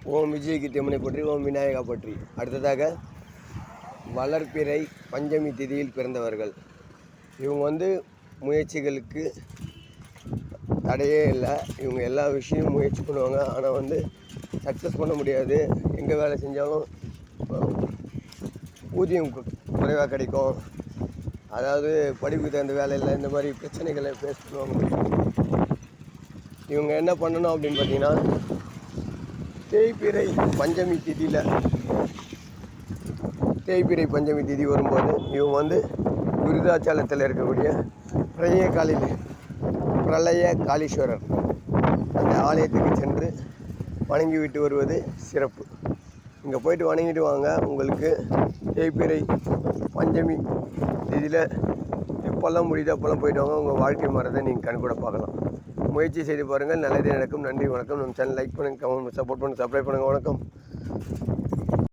ஓம் விஜய் கிட்டமனை போற்றி, ஓம் விநாயகா போற்றி. அடுத்ததாக வளர்பிறை பஞ்சமி திதியில் பிறந்தவர்கள். இவங்க முயற்சிகளுக்கு தடையே இல்லை. இவங்க எல்லா விஷயமும் முயற்சி பண்ணுவாங்க. ஆனால் சக்ஸஸ் பண்ண முடியாது. எங்கே வேலை செஞ்சாலும் ஊதியம் குறைவாக கிடைக்கும். அதாவது படிப்புக்கு தகுந்த வேலை இல்லை. இந்த மாதிரி பிரச்சனைகளை ஃபேஸ் பண்ணுவாங்க. இவங்க என்ன பண்ணணும் அப்படின்னு பார்த்தீங்கன்னா, தேய்பிறை பஞ்சமி திதி வரும்போது இவங்க விருதாச்சலத்தில் இருக்கக்கூடிய பிரளய காளீஸ்வரர் அந்த ஆலயத்துக்கு சென்று வணங்கிவிட்டு வருவது சிறப்பு. இங்கே போயிட்டு வணங்கிட்டு வாங்க. உங்களுக்கு தேய்பிறை பஞ்சமி திதியில் எப்போல்லாம் முடியுதோ அப்போல்லாம் போயிட்டு வாங்க. உங்கள் வாழ்க்கை மாறதை நீங்கள் கண்கூட பார்க்கலாம். முயற்சி செய்து பாருங்கள். நல்லதே நடக்கும். நன்றி, வணக்கம். நம்ம சேனல் லைக் பண்ணுங்கள், கமெண்ட், சப்போர்ட் பண்ணுங்கள், சப்ஸ்கிரைப் பண்ணுங்கள். வணக்கம்.